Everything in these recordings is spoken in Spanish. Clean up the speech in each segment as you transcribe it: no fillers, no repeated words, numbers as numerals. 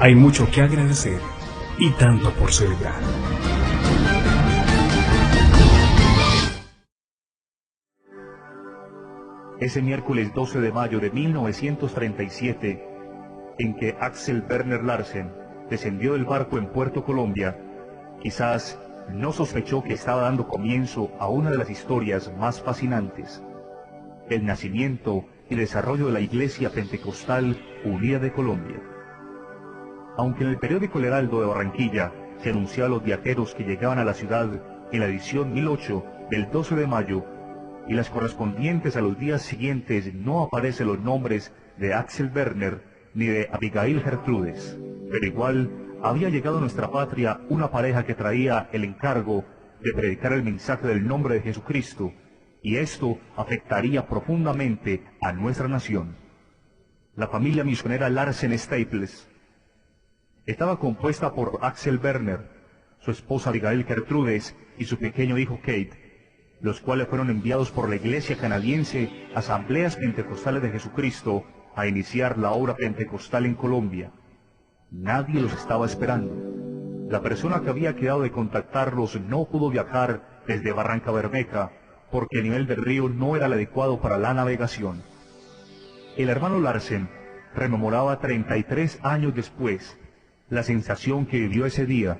Hay mucho que agradecer y tanto por celebrar. Ese miércoles 12 de mayo de 1937, en que Axel Werner Larsen descendió del barco en Puerto Colombia, quizás no sospechó que estaba dando comienzo a una de las historias más fascinantes: el nacimiento y desarrollo de la Iglesia Pentecostal Unida de Colombia. Aunque en el periódico El Heraldo de Barranquilla se anunciaba a los viajeros que llegaban a la ciudad en la edición 1008 del 12 de mayo, y las correspondientes a los días siguientes no aparecen los nombres de Axel Werner ni de Abigail Gertrudes, pero igual había llegado a nuestra patria una pareja que traía el encargo de predicar el mensaje del nombre de Jesucristo, y esto afectaría profundamente a nuestra nación. La familia misionera Larsen Staples estaba compuesta por Axel Werner, su esposa Abigail Gertrudes y su pequeño hijo Kate, los cuales fueron enviados por la Iglesia canadiense Asambleas Pentecostales de Jesucristo a iniciar la obra pentecostal en Colombia. Nadie los estaba esperando. La persona que había quedado de contactarlos no pudo viajar desde Barrancabermeja porque el nivel del río no era el adecuado para la navegación. El hermano Larsen rememoraba 33 años después la sensación que vivió ese día,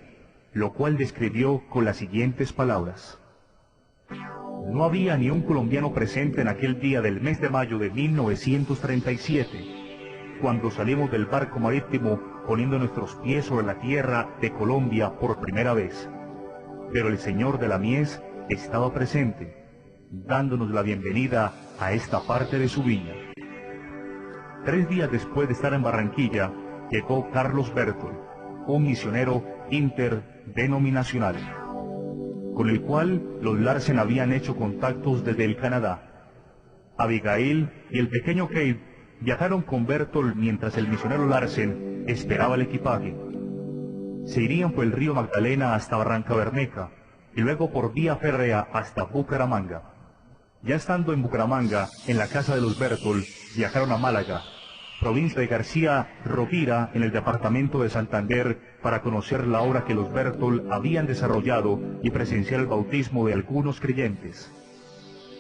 lo cual describió con las siguientes palabras: no había ni un colombiano presente en aquel día del mes de mayo de 1937, cuando salimos del barco marítimo poniendo nuestros pies sobre la tierra de Colombia por primera vez. Pero el Señor de la mies estaba presente, dándonos la bienvenida a esta parte de su viña. 3 días después de estar en Barranquilla, llegó Carlos Bertol, un misionero interdenominacional, con el cual los Larsen habían hecho contactos desde el Canadá. Abigail y el pequeño Kate viajaron con Bertol mientras el misionero Larsen esperaba el equipaje. Se irían por el río Magdalena hasta Barrancabermeja y luego por vía férrea hasta Bucaramanga. Ya estando en Bucaramanga, en la casa de los Bertol, viajaron a Málaga, provincia de García Rovira, en el departamento de Santander, para conocer la obra que los Bertol habían desarrollado y presenciar el bautismo de algunos creyentes.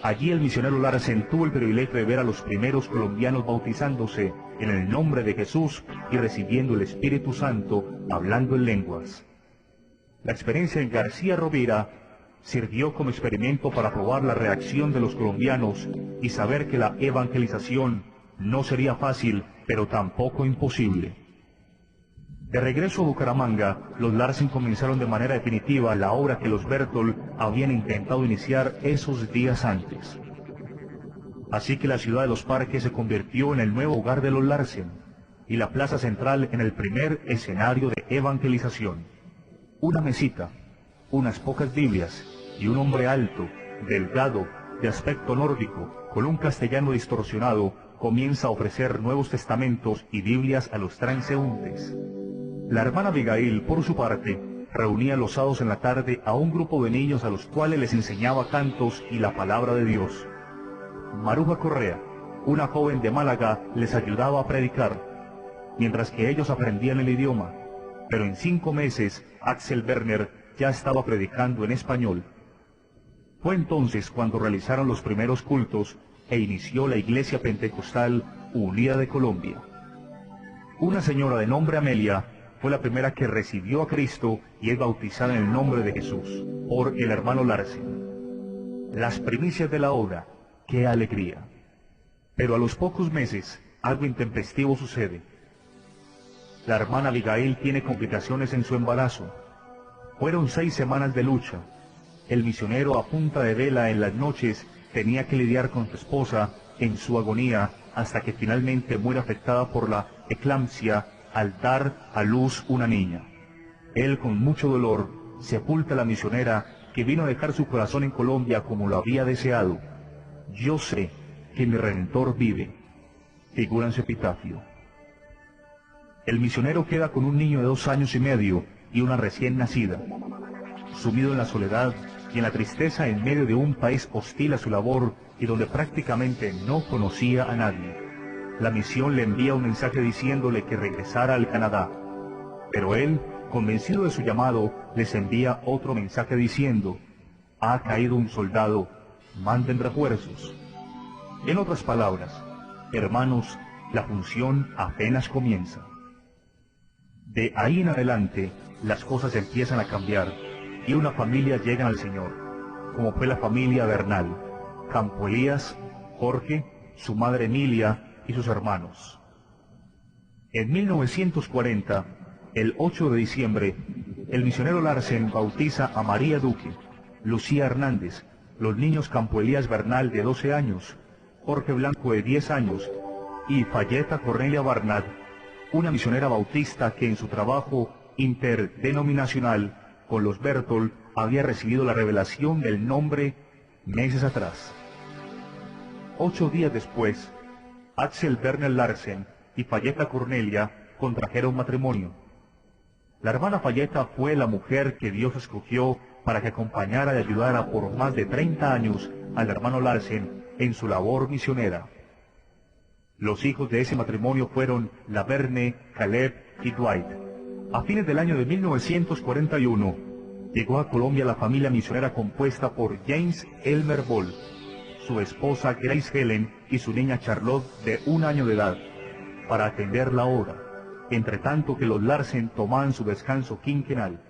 Allí el misionero Larsen tuvo el privilegio de ver a los primeros colombianos bautizándose en el nombre de Jesús y recibiendo el Espíritu Santo, hablando en lenguas. La experiencia en García Rovira sirvió como experimento para probar la reacción de los colombianos y saber que la evangelización no sería fácil, pero tampoco imposible. De regreso a Bucaramanga, los Larsen comenzaron de manera definitiva la obra que los Bertol habían intentado iniciar esos días antes. Así que la ciudad de Los Parques se convirtió en el nuevo hogar de los Larsen, y la plaza central en el primer escenario de evangelización. Una mesita, unas pocas Biblias y un hombre alto, delgado, de aspecto nórdico, con un castellano distorsionado, comienza a ofrecer Nuevos Testamentos y Biblias a los transeúntes. La hermana Abigail, por su parte, reunía los sábados en la tarde a un grupo de niños a los cuales les enseñaba cantos y la palabra de Dios. Maruja Correa, una joven de Málaga, les ayudaba a predicar, mientras que ellos aprendían el idioma, pero en 5 meses Axel Werner ya estaba predicando en español. Fue entonces cuando realizaron los primeros cultos e inició la Iglesia Pentecostal Unida de Colombia. Una señora de nombre Amelia fue la primera que recibió a Cristo y es bautizada en el nombre de Jesús por el hermano Larsen. Las primicias de la obra, ¡qué alegría! Pero a los pocos meses algo intempestivo sucede. La hermana Abigail tiene complicaciones en su embarazo. Fueron 6 semanas de lucha. El misionero a punta de vela en las noches tenía que lidiar con su esposa en su agonía hasta que finalmente muere afectada por la eclampsia al dar a luz una niña. Él, con mucho dolor, sepulta a la misionera que vino a dejar su corazón en Colombia como lo había deseado. Yo sé que mi Redentor vive, figura en su epitafio. El misionero queda con un niño de 2 años y medio y una recién nacida. Sumido en la soledad y en la tristeza en medio de un país hostil a su labor y donde prácticamente no conocía a nadie, la misión le envía un mensaje diciéndole que regresara al Canadá. Pero él, convencido de su llamado, les envía otro mensaje diciendo: ha caído un soldado, manden refuerzos. En otras palabras, hermanos, la función apenas comienza. De ahí en adelante, las cosas empiezan a cambiar y una familia llega al Señor, como fue la familia Bernal, Campo Elías, Jorge, su madre Emilia y sus hermanos. En 1940, el 8 de diciembre, el misionero Larsen bautiza a María Duque, Lucía Hernández, los niños Campo Elías Bernal de 12 años, Jorge Blanco de 10 años y Fayeta Cornelia Barnard, una misionera bautista que en su trabajo interdenominacional con los Berthold había recibido la revelación del nombre meses atrás. 8 días después, Axel Werner Larsen y Fayeta Cornelia contrajeron matrimonio. La hermana Fayeta fue la mujer que Dios escogió para que acompañara y ayudara por más de 30 años al hermano Larsen en su labor misionera. Los hijos de ese matrimonio fueron Laverne, Caleb y Dwight. A fines del año de 1941, llegó a Colombia la familia misionera compuesta por James Elmer Ball, su esposa Grace Helen y su niña Charlotte de 1 año de edad, para atender la obra, entre tanto que los Larsen tomaban su descanso quinquenal.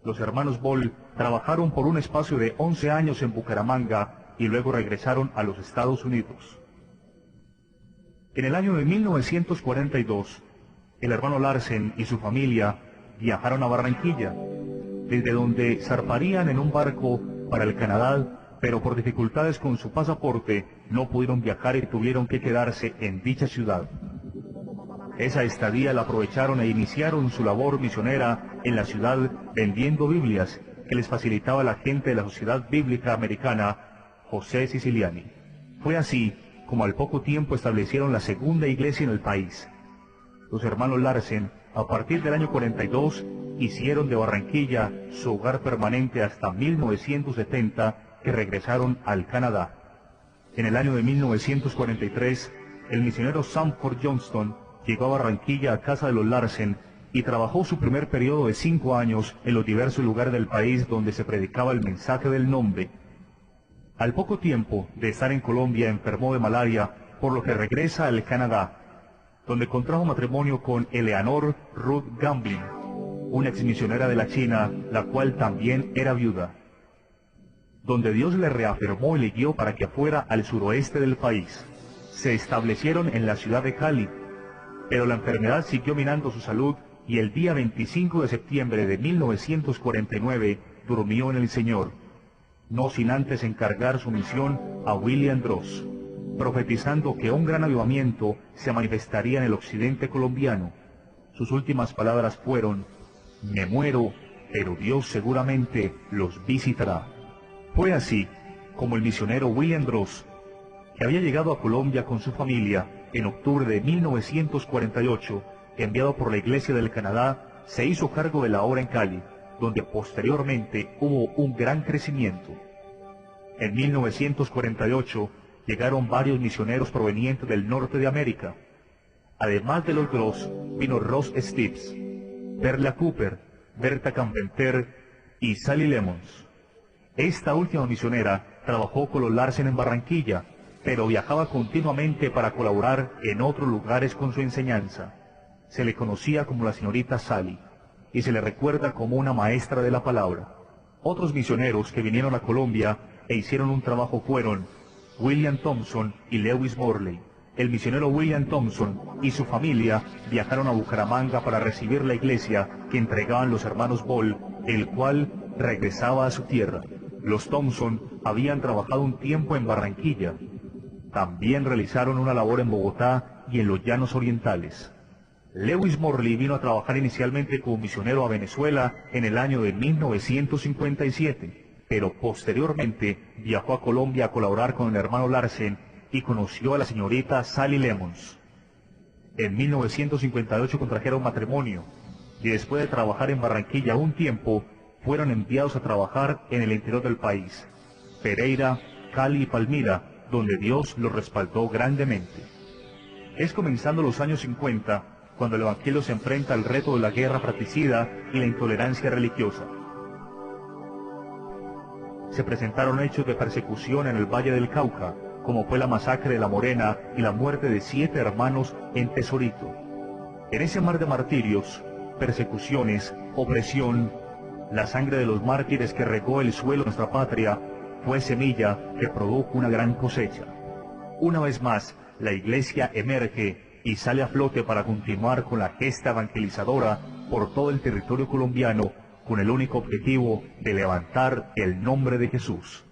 Los hermanos Ball trabajaron por un espacio de 11 años en Bucaramanga y luego regresaron a los Estados Unidos. En el año de 1942, el hermano Larsen y su familia viajaron a Barranquilla, desde donde zarparían en un barco para el Canadá, pero por dificultades con su pasaporte no pudieron viajar y tuvieron que quedarse en dicha ciudad. Esa estadía la aprovecharon e iniciaron su labor misionera en la ciudad vendiendo Biblias que les facilitaba la gente de la Sociedad Bíblica Americana, José Siciliani. Fue así como al poco tiempo establecieron la segunda iglesia en el país. Los hermanos Larsen, a partir del año 42, hicieron de Barranquilla su hogar permanente hasta 1970, que regresaron al Canadá. En el año de 1943, el misionero Sanford Johnston llegó a Barranquilla a casa de los Larsen y trabajó su primer periodo de 5 años en los diversos lugares del país donde se predicaba el mensaje del nombre. Al poco tiempo de estar en Colombia enfermó de malaria, por lo que regresa al Canadá, donde contrajo matrimonio con Eleanor Ruth Gamblin, una exmisionera de la China, la cual también era viuda, donde Dios le reafirmó y le guió para que fuera al suroeste del país. Se establecieron en la ciudad de Cali, pero la enfermedad siguió minando su salud y el día 25 de septiembre de 1949 durmió en el Señor, no sin antes encargar su misión a William Dross, profetizando que un gran avivamiento se manifestaría en el occidente colombiano. Sus últimas palabras fueron: me muero, pero Dios seguramente los visitará. Fue así como el misionero William Dross, que había llegado a Colombia con su familia en octubre de 1948, enviado por la Iglesia del Canadá, se hizo cargo de la obra en Cali, donde posteriormente hubo un gran crecimiento. En 1948 llegaron varios misioneros provenientes del norte de América. Además de los Dross, vino Ross Stibbs, Perla Cooper, Berta Campenter y Sally Lemons. Esta última misionera trabajó con los Larsen en Barranquilla, pero viajaba continuamente para colaborar en otros lugares con su enseñanza. Se le conocía como la señorita Sally, y se le recuerda como una maestra de la palabra. Otros misioneros que vinieron a Colombia e hicieron un trabajo fueron William Thompson y Lewis Morley. El misionero William Thompson y su familia viajaron a Bucaramanga para recibir la iglesia que entregaban los hermanos Ball, el cual regresaba a su tierra. Los Thompson habían trabajado un tiempo en Barranquilla. También realizaron una labor en Bogotá y en los Llanos Orientales. Lewis Morley vino a trabajar inicialmente como misionero a Venezuela en el año de 1957, pero posteriormente viajó a Colombia a colaborar con el hermano Larsen y conoció a la señorita Sally Lemons. En 1958 contrajeron matrimonio y después de trabajar en Barranquilla un tiempo, fueron enviados a trabajar en el interior del país, Pereira, Cali y Palmira, donde Dios los respaldó grandemente. Es comenzando los años 50 cuando el Evangelio se enfrenta al reto de la guerra fratricida y la intolerancia religiosa. Se presentaron hechos de persecución en el Valle del Cauca, como fue la masacre de La Morena y la muerte de 7 hermanos en Tesorito. En ese mar de martirios, persecuciones, opresión, la sangre de los mártires que regó el suelo de nuestra patria fue semilla que produjo una gran cosecha. Una vez más, la Iglesia emerge y sale a flote para continuar con la gesta evangelizadora por todo el territorio colombiano, con el único objetivo de levantar el nombre de Jesús.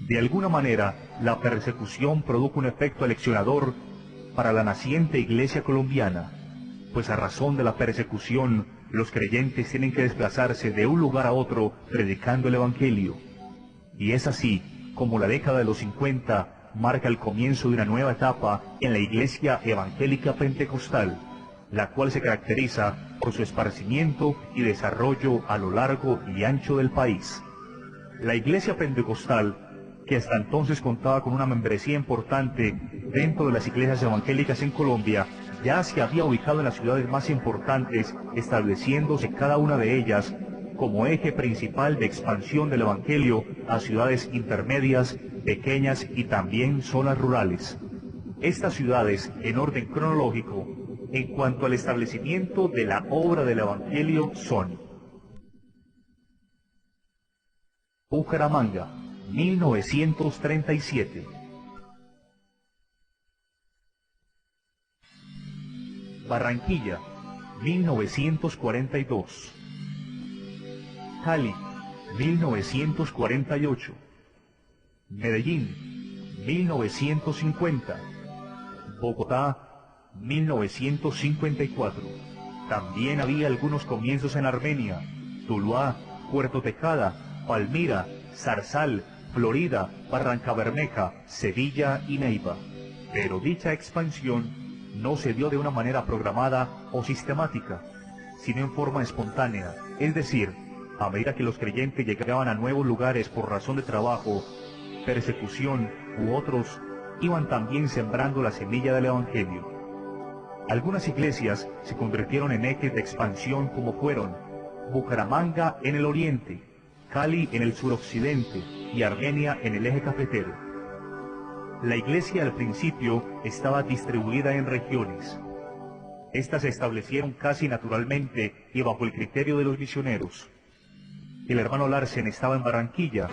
De alguna manera, la persecución produjo un efecto aleccionador para la naciente Iglesia colombiana, pues a razón de la persecución, los creyentes tienen que desplazarse de un lugar a otro predicando el Evangelio. Y es así como la década de los 50 marca el comienzo de una nueva etapa en la Iglesia Evangélica Pentecostal, la cual se caracteriza por su esparcimiento y desarrollo a lo largo y ancho del país. La Iglesia Pentecostal, que hasta entonces contaba con una membresía importante dentro de las iglesias evangélicas en Colombia, ya se había ubicado en las ciudades más importantes, estableciéndose cada una de ellas como eje principal de expansión del Evangelio a ciudades intermedias, pequeñas y también zonas rurales. Estas ciudades, en orden cronológico, en cuanto al establecimiento de la obra del Evangelio, son: Bucaramanga, 1937. Barranquilla, 1942. Cali, 1948. Medellín, 1950. Bogotá, 1954. También había algunos comienzos en Armenia, Tuluá, Puerto Tejada, Palmira, Zarzal, Florida, Barrancabermeja, Sevilla y Neiva. Pero dicha expansión no se dio de una manera programada o sistemática, sino en forma espontánea, es decir, a medida que los creyentes llegaban a nuevos lugares por razón de trabajo, persecución u otros, iban también sembrando la semilla del Evangelio. Algunas iglesias se convirtieron en ejes de expansión como fueron Bucaramanga en el oriente, Cali en el suroccidente y Armenia en el eje cafetero. La iglesia al principio estaba distribuida en regiones. Estas se establecieron casi naturalmente y bajo el criterio de los misioneros. El hermano Larsen estaba en Barranquilla,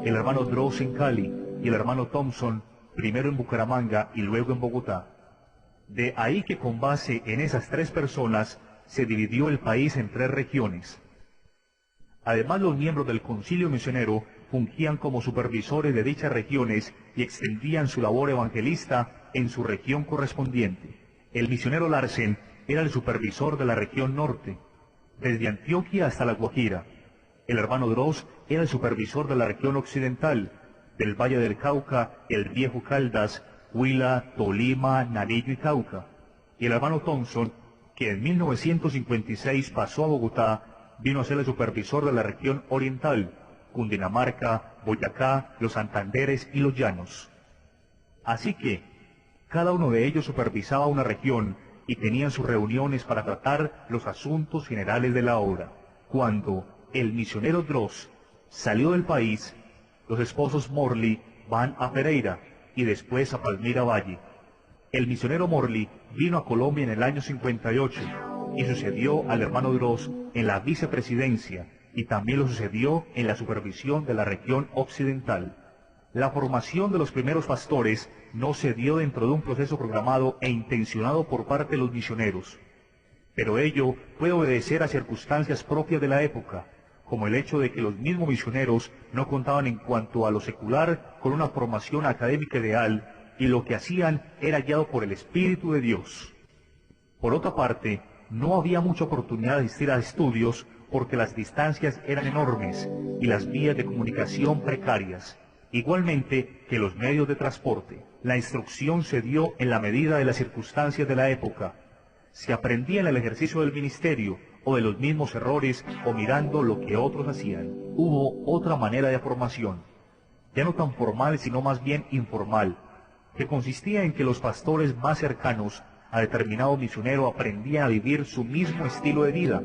el hermano Droz en Cali y el hermano Thompson primero en Bucaramanga y luego en Bogotá. De ahí que con base en esas 3 personas se dividió el país en 3 regiones. Además, los miembros del concilio misionero fungían como supervisores de dichas regiones y extendían su labor evangelista en su región correspondiente. El misionero Larsen era el supervisor de la región norte, desde Antioquia hasta La Guajira. El hermano Droz era el supervisor de la región occidental, del Valle del Cauca, el Viejo Caldas, Huila, Tolima, Nariño y Cauca. Y el hermano Thompson, que en 1956 pasó a Bogotá, vino a ser el supervisor de la región oriental, Cundinamarca, Boyacá, los Santanderes y los Llanos. Así que, cada uno de ellos supervisaba una región y tenían sus reuniones para tratar los asuntos generales de la obra. Cuando el misionero Droz salió del país, los esposos Morley van a Pereira y después a Palmira Valle. El misionero Morley vino a Colombia en el año 58 y sucedió al hermano Droz en la vicepresidencia y también lo sucedió en la supervisión de la región occidental. La formación de los primeros pastores no se dio dentro de un proceso programado e intencionado por parte de los misioneros, pero ello puede obedecer a circunstancias propias de la época, como el hecho de que los mismos misioneros no contaban en cuanto a lo secular con una formación académica ideal y lo que hacían era guiado por el Espíritu de Dios. Por otra parte, no había mucha oportunidad de asistir a estudios porque las distancias eran enormes y las vías de comunicación precarias, igualmente que los medios de transporte. La instrucción se dio en la medida de las circunstancias de la época. Se aprendía en el ejercicio del ministerio o de los mismos errores o mirando lo que otros hacían. Hubo otra manera de formación, ya no tan formal sino más bien informal, que consistía en que los pastores más cercanos a determinado misionero aprendían a vivir su mismo estilo de vida,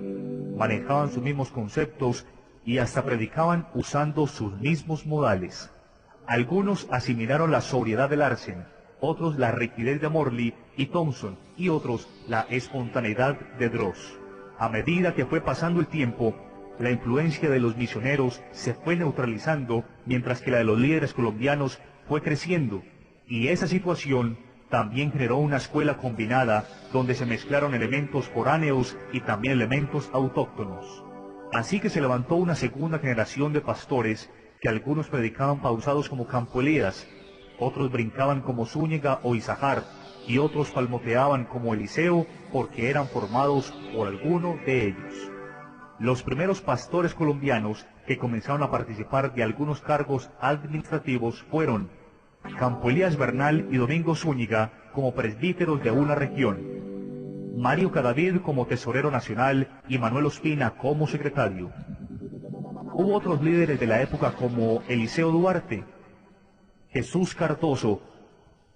manejaban sus mismos conceptos y hasta predicaban usando sus mismos modales. Algunos asimilaron la sobriedad de Larsen, otros la rigidez de Morley y Thompson, y otros la espontaneidad de Droz. A medida que fue pasando el tiempo, la influencia de los misioneros se fue neutralizando, mientras que la de los líderes colombianos fue creciendo, y esa situación también generó una escuela combinada donde se mezclaron elementos foráneos y también elementos autóctonos. Así que se levantó una segunda generación de pastores que algunos predicaban pausados como Campo Elías, otros brincaban como Zúñiga o Isahar, y otros palmoteaban como Eliseo porque eran formados por alguno de ellos. Los primeros pastores colombianos que comenzaron a participar de algunos cargos administrativos fueron Campo Elías Bernal y Domingo Zúñiga como presbíteros de una región, Mario Cadavid como tesorero nacional y Manuel Ospina como secretario. Hubo otros líderes de la época como Eliseo Duarte, Jesús Cardoso,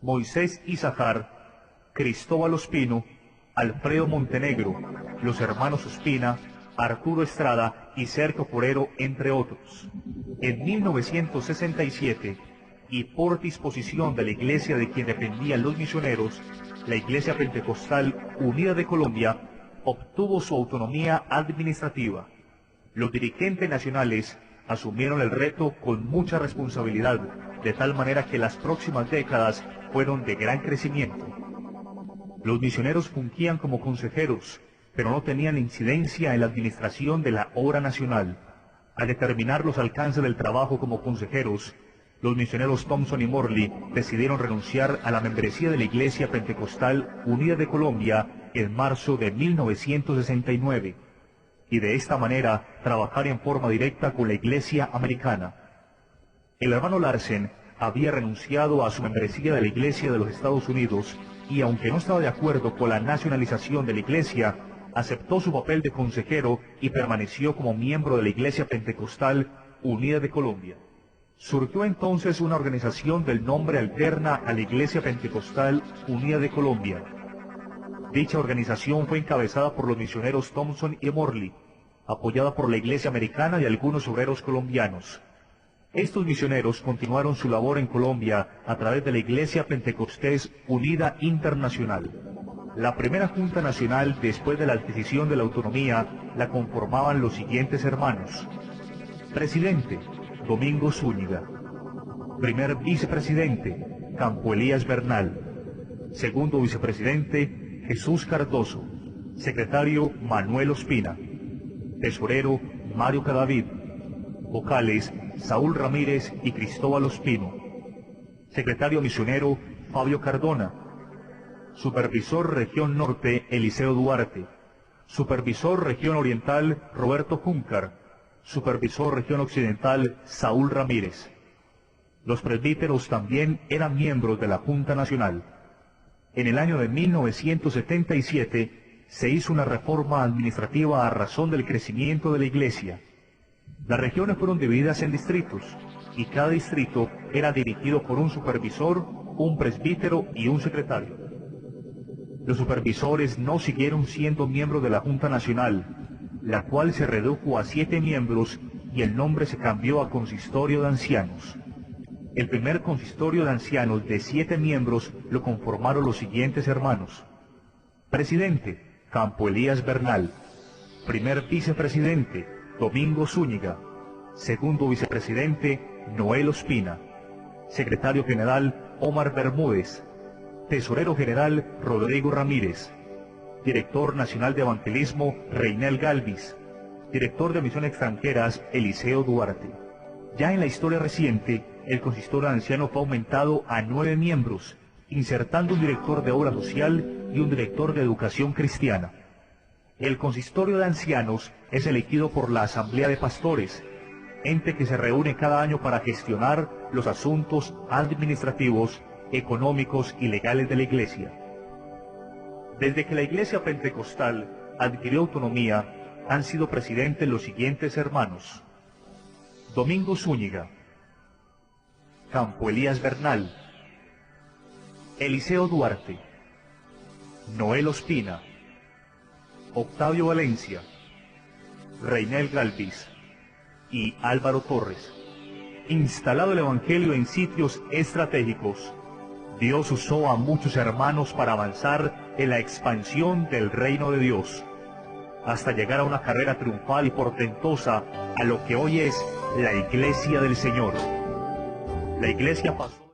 Moisés Isahar, Cristóbal Ospino, Alfredo Montenegro, los hermanos Ospina, Arturo Estrada y Sergio Forero, entre otros. En 1967, y por disposición de la iglesia de quien dependían los misioneros, la Iglesia Pentecostal Unida de Colombia obtuvo su autonomía administrativa. Los dirigentes nacionales asumieron el reto con mucha responsabilidad, de tal manera que las próximas décadas fueron de gran crecimiento. Los misioneros fungían como consejeros, pero no tenían incidencia en la administración de la obra nacional. Al determinar los alcances del trabajo como consejeros, los misioneros Thompson y Morley decidieron renunciar a la membresía de la Iglesia Pentecostal Unida de Colombia en marzo de 1969, y de esta manera trabajar en forma directa con la Iglesia americana. El hermano Larsen había renunciado a su membresía de la Iglesia de los Estados Unidos y, aunque no estaba de acuerdo con la nacionalización de la Iglesia, aceptó su papel de consejero y permaneció como miembro de la Iglesia Pentecostal Unida de Colombia. Surgió entonces una organización del nombre alterna a la Iglesia Pentecostal Unida de Colombia. Dicha organización fue encabezada por los misioneros Thompson y Morley, apoyada por la Iglesia americana y algunos obreros colombianos. Estos misioneros continuaron su labor en Colombia a través de la Iglesia Pentecostés Unida Internacional. La primera Junta Nacional, después de la adquisición de la autonomía, la conformaban los siguientes hermanos. Presidente: Domingo Zúñiga. Primer vicepresidente: Campo Elías Bernal. Segundo vicepresidente: Jesús Cardoso. Secretario: Manuel Ospina. Tesorero: Mario Cadavid. Vocales: Saúl Ramírez y Cristóbal Ospino. Secretario misionero: Fabio Cardona. Supervisor Región Norte: Eliseo Duarte. Supervisor Región Oriental: Roberto Júncar. Supervisor Región Occidental: Saúl Ramírez. Los presbíteros también eran miembros de la Junta Nacional. En el año de 1977 se hizo una reforma administrativa a razón del crecimiento de la Iglesia. Las regiones fueron divididas en distritos, y cada distrito era dirigido por un supervisor, un presbítero y un secretario. Los supervisores no siguieron siendo miembros de la Junta Nacional, la cual se redujo a 7 miembros y el nombre se cambió a Consistorio de Ancianos. El primer consistorio de ancianos de 7 miembros lo conformaron los siguientes hermanos. Presidente: Campo Elías Bernal. Primer vicepresidente: Domingo Zúñiga. Segundo vicepresidente: Noel Ospina. Secretario general: Omar Bermúdez. Tesorero general: Rodrigo Ramírez. Director nacional de evangelismo: Reinel Galvis. Director de misiones extranjeras: Eliseo Duarte. Ya en la historia reciente, el consistorio de ancianos fue aumentado a 9 miembros, insertando un director de obra social y un director de educación cristiana. El consistorio de ancianos es elegido por la Asamblea de Pastores, ente que se reúne cada año para gestionar los asuntos administrativos, económicos y legales de la Iglesia. Desde que la Iglesia Pentecostal adquirió autonomía, han sido presidentes los siguientes hermanos: Domingo Zúñiga, Campo Elías Bernal, Eliseo Duarte, Noel Ospina, Octavio Valencia, Reinel Galvis y Álvaro Torres. Instalado el Evangelio en sitios estratégicos, Dios usó a muchos hermanos para avanzar en la expansión del reino de Dios, hasta llegar a una carrera triunfal y portentosa a lo que hoy es la Iglesia del Señor. La Iglesia pasó.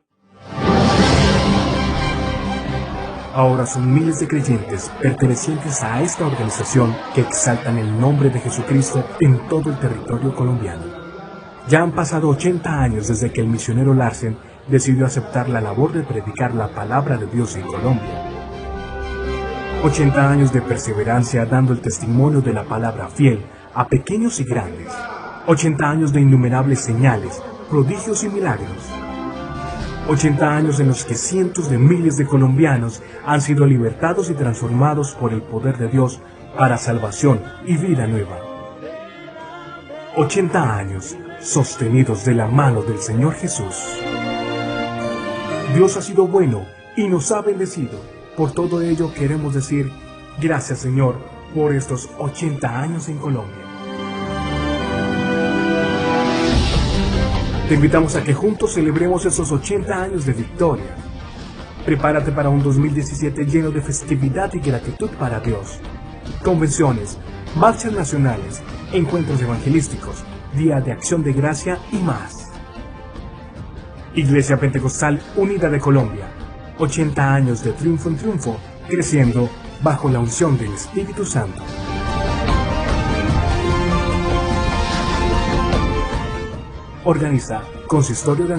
Ahora son miles de creyentes pertenecientes a esta organización que exaltan el nombre de Jesucristo en todo el territorio colombiano. Ya han pasado 80 años desde que el misionero Larsen decidió aceptar la labor de predicar la palabra de Dios en Colombia. 80 años de perseverancia dando el testimonio de la palabra fiel a pequeños y grandes. 80 años de innumerables señales, prodigios y milagros. 80 años en los que cientos de miles de colombianos han sido libertados y transformados por el poder de Dios para salvación y vida nueva. 80 años sostenidos de la mano del Señor Jesús. Dios ha sido bueno y nos ha bendecido. Por todo ello queremos decir, gracias Señor por estos 80 años en Colombia. Te invitamos a que juntos celebremos esos 80 años de victoria. Prepárate para un 2017 lleno de festividad y gratitud para Dios. Convenciones, marchas nacionales, encuentros evangelísticos, Día de Acción de Gracia y más. Iglesia Pentecostal Unida de Colombia. 80 años de triunfo en triunfo, creciendo bajo la unción del Espíritu Santo. Organiza Consistorio de